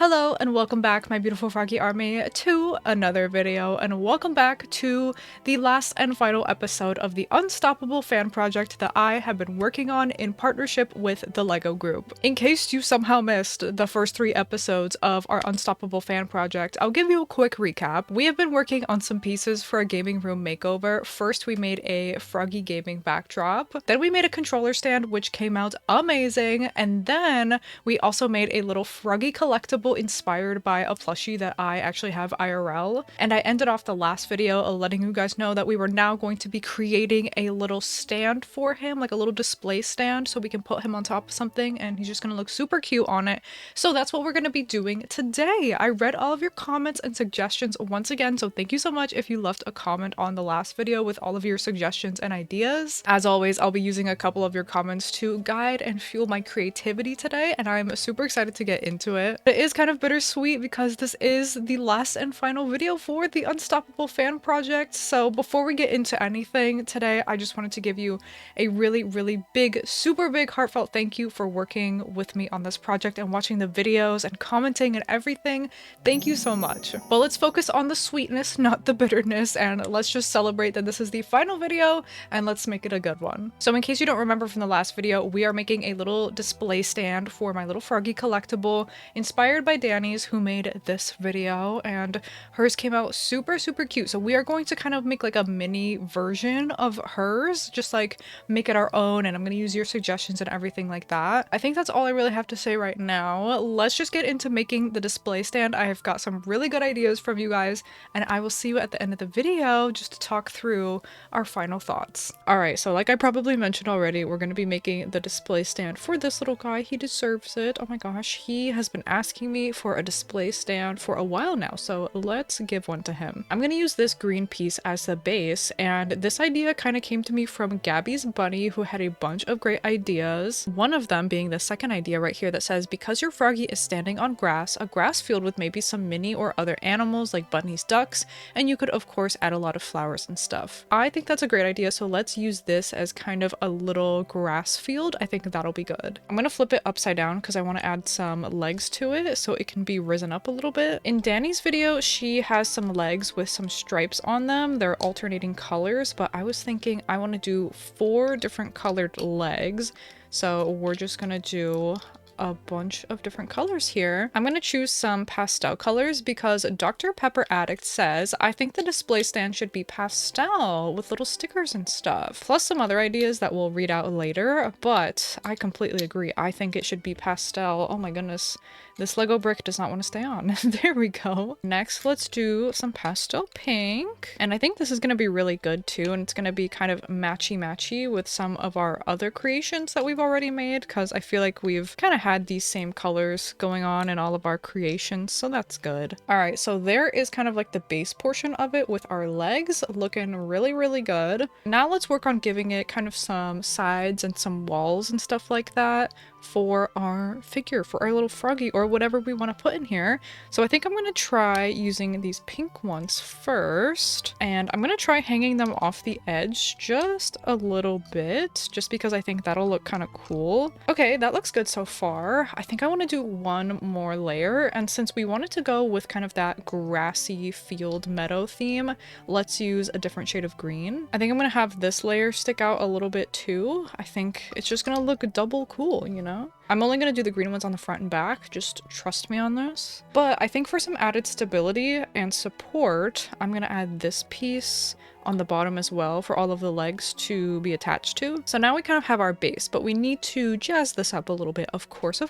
Hello and welcome back, my beautiful froggy army, to another video, and welcome back to the last and final episode of the Unstoppable fan project that I have been working on in partnership with the LEGO group. In case you somehow missed the first 3 episodes of our Unstoppable fan project, I'll give you a quick recap. We have been working on some pieces for a gaming room makeover. First, we made a froggy gaming backdrop, then we made a controller stand which came out amazing, and then we also made a little froggy collectible inspired by a plushie that I actually have IRL. And I ended off the last video letting you guys know that we were now going to be creating a little stand for him, like a little display stand, so we can put him on top of something and he's just gonna look super cute on it. So that's what we're gonna be doing today. I read all of your comments and suggestions once again, so thank you so much if you left a comment on the last video with all of your suggestions and ideas. As always, I'll be using a couple of your comments to guide and fuel my creativity today, and I'm super excited to get into it. It is kind of bittersweet because this is the last and final video for the Unstoppable fan project. So before we get into anything today, I just wanted to give you a really big, super big heartfelt thank you for working with me on this project and watching the videos and commenting and everything. Thank you so much. But let's focus on the sweetness, not the bitterness, and let's just celebrate that this is the final video and let's make it a good one. So in case you don't remember from the last video, we are making a little display stand for my little froggy collectible inspired by Danny's, who made this video, and hers came out super cute. So we are going to kind of make like a mini version of hers, just like make it our own, and I'm going to use your suggestions and everything like that. I think that's all I really have to say right now. Let's just get into making the display stand. I have got some really good ideas from you guys, and I will see you at the end of the video just to talk through our final thoughts. Alright, so like I probably mentioned already, we're going to be making the display stand for this little guy. He deserves it. Oh my gosh, he has been asking me for a display stand for a while now, so let's give one to him. I'm going to use this green piece as the base, and this idea kind of came to me from Gabby's bunny, who had a bunch of great ideas. One of them being the second idea right here that says, because your froggy is standing on grass, a grass field with maybe some mini or other animals like bunnies, ducks, and you could of course add a lot of flowers and stuff. I think that's a great idea, so let's use this as kind of a little grass field. I think that'll be good. I'm going to flip it upside down because I want to add some legs to it so it can be risen up a little bit. In Danny's video, she has some legs with some stripes on them. They're alternating colors, but I was thinking I want to do 4 different colored legs. So we're just gonna do a bunch of different colors here. I'm gonna choose some pastel colors because Dr. Pepper Addict says, I think the display stand should be pastel with little stickers and stuff, plus some other ideas that we'll read out later, but I completely agree. I think it should be pastel. Oh my goodness. This Lego brick does not want to stay on. There we go. Next, let's do some pastel pink. And I think this is going to be really good too. And it's going to be kind of matchy with some of our other creations that we've already made, because I feel like we've kind of had these same colors going on in all of our creations. So that's good. All right, so there is kind of like the base portion of it with our legs looking really good. Now let's work on giving it kind of some sides and some walls and stuff like that for our figure, for our little froggy, or whatever we want to put in here. So I think I'm going to try using these pink ones first, and I'm going to try hanging them off the edge just a little bit, just because I think that'll look kind of cool. Okay, that looks good so far. I think I want to do one more layer, and since we wanted to go with kind of that grassy field meadow theme, let's use a different shade of green. I think I'm going to have this layer stick out a little bit too. I think it's just going to look double cool, you know? I'm only going to do the green ones on the front and back, just trust me on this. But I think for some added stability and support, I'm going to add this piece on the bottom as well for all of the legs to be attached to. So now we kind of have our base, but we need to jazz this up a little bit, of course.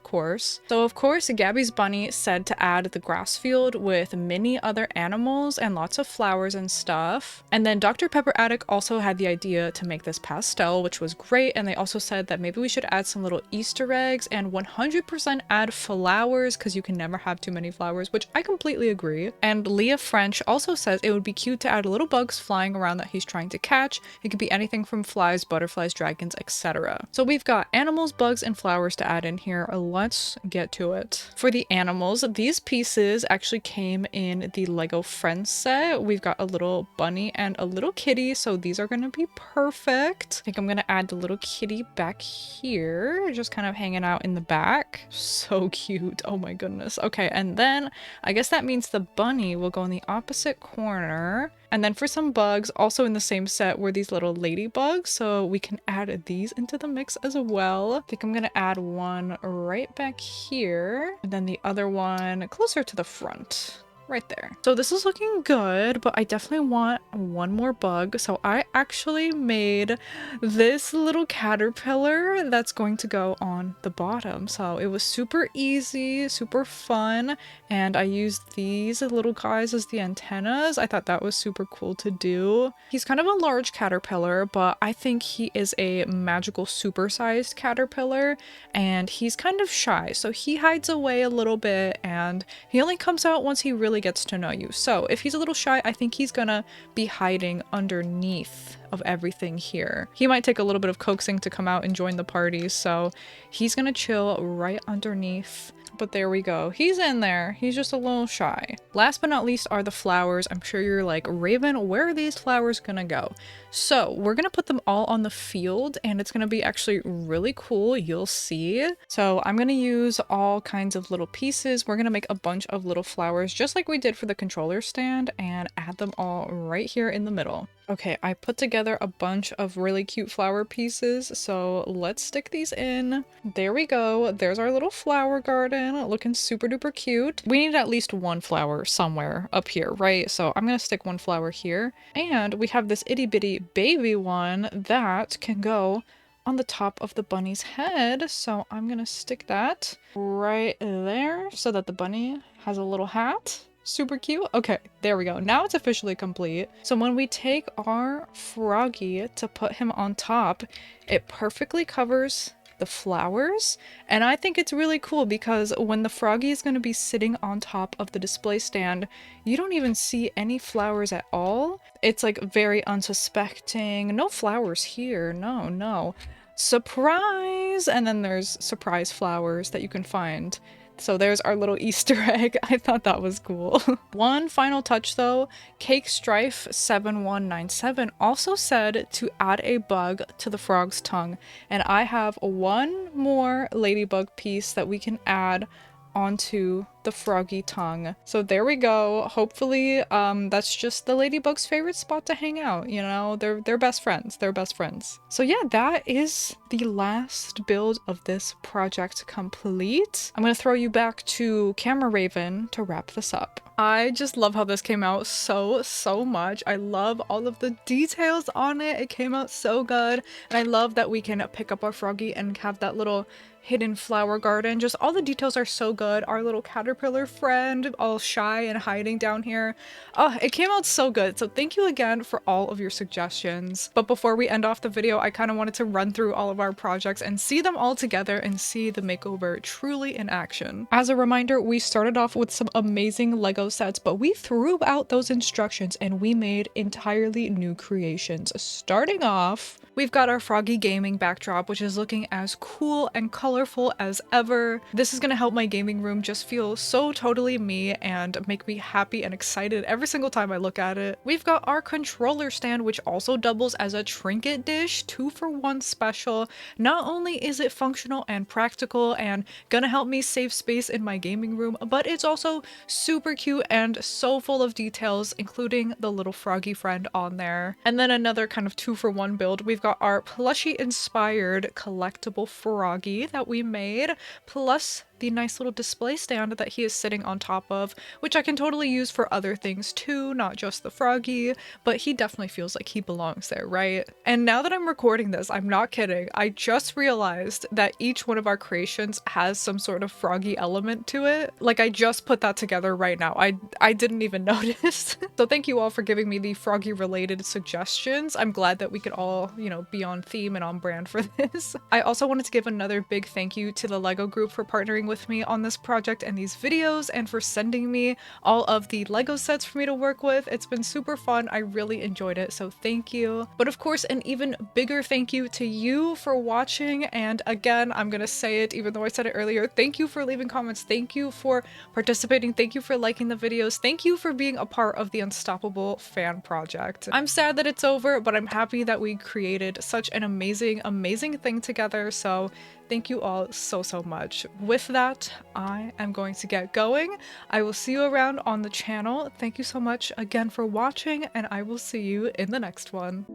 So of course, Gabby's bunny said to add the grass field with many other animals and lots of flowers and stuff. And then Dr. Pepper Addict also had the idea to make this pastel, which was great. And they also said that maybe we should add some little Easter eggs and 100% add flowers, because you can never have too many flowers, which I completely agree. And Leah French also says it would be cute to add little bugs flying around around that he's trying to catch. It could be anything from flies, butterflies, dragons, etc. So we've got animals, bugs, and flowers to add in here. Let's get to it. For the animals, these pieces actually came in the Lego Friends set. We've got a little bunny and a little kitty, so these are going to be perfect. I think I'm going to add the little kitty back here, just kind of hanging out in the back. So cute. Oh my goodness. Okay, and then I guess that means the bunny will go in the opposite corner. And then for some bugs, also in the same set were these little ladybugs, so we can add these into the mix as well. I think I'm gonna add one right back here, and then the other one closer to the front. Right there. So this is looking good, but I definitely want one more bug. So I actually made this little caterpillar that's going to go on the bottom. So it was super easy, super fun, and I used these little guys as the antennas. I thought that was super cool to do. He's kind of a large caterpillar, but I think he is a magical supersized caterpillar, and he's kind of shy. So he hides away a little bit, and he only comes out once he really gets to know you. So if he's a little shy, I think he's gonna be hiding underneath of everything here. He might take a little bit of coaxing to come out and join the party, so he's gonna chill right underneath. But there we go. He's in there. He's just a little shy. Last but not least are the flowers. I'm sure you're like, Raven, where are these flowers gonna go? So we're gonna put them all on the field, and it's gonna be actually really cool. You'll see. So I'm gonna use all kinds of little pieces. We're gonna make a bunch of little flowers just like we did for the controller stand and add them all right here in the middle. Okay, I put together a bunch of really cute flower pieces, so let's stick these in. There we go. There's our little flower garden, looking super duper cute. We need at least one flower somewhere up here, right? So I'm gonna stick one flower here. And we have this itty bitty baby one that can go on the top of the bunny's head. So I'm gonna stick that right there so that the bunny has a little hat. Super cute. Okay, there we go. Now it's officially complete. So when we take our froggy to put him on top, it perfectly covers the flowers. And I think it's really cool because when the froggy is going to be sitting on top of the display stand, you don't even see any flowers at all. It's like very unsuspecting. No flowers here. No. Surprise! And then there's surprise flowers that you can find. So there's our little Easter egg. I thought that was cool. One final touch though, Cake Strife 7197 also said to add a bug to the frog's tongue. And I have one more ladybug piece that we can add onto the froggy tongue. So there we go. Hopefully that's just the ladybug's favorite spot to hang out, you know. They're best friends. They're best friends. So yeah, that is the last build of this project complete. I'm gonna throw you back to Camera Raven to wrap this up. I just love how this came out so much. I love all of the details on it. It came out so good. And I love that we can pick up our froggy and have that little hidden flower garden. Just all the details are so good. Our little caterpillar friend, all shy and hiding down here. Oh, it came out so good. So thank you again for all of your suggestions. But before we end off the video, I kind of wanted to run through all of our projects and see them all together and see the makeover truly in action. As a reminder, we started off with some amazing Lego sets, but we threw out those instructions and we made entirely new creations. Starting off, we've got our froggy gaming backdrop, which is looking as cool and colorful as ever. This is going to help my gaming room just feel so totally me and make me happy and excited every single time I look at it. We've got our controller stand, which also doubles as a trinket dish, 2-for-1 special. Not only is it functional and practical and gonna help me save space in my gaming room, but it's also super cute and so full of details, including the little froggy friend on there. And then another kind of 2-for-1 build, we've got our plushie inspired collectible froggy that we made, plus the nice little display stand that he is sitting on top of, which I can totally use for other things too, not just the froggy, but he definitely feels like he belongs there, right? And now that I'm recording this, I'm not kidding, I just realized that each one of our creations has some sort of froggy element to it. Like, I just put that together right now. I didn't even notice. So thank you all for giving me the froggy related suggestions. I'm glad that we could all, you know, be on theme and on brand for this. I also wanted to give another big thank you to the LEGO group for partnering with me on this project and these videos, and for sending me all of the LEGO sets for me to work with. It's been super fun. I really enjoyed it, so thank you. But of course, an even bigger thank you to you for watching, and again, I'm gonna say it even though I said it earlier, thank you for leaving comments, thank you for participating, thank you for liking the videos, thank you for being a part of the Unstoppable fan project. I'm sad that it's over, but I'm happy that we created such an amazing, amazing thing together, so thank you all so, so much. With that, I am going to get going. I will see you around on the channel. Thank you so much again for watching, and I will see you in the next one.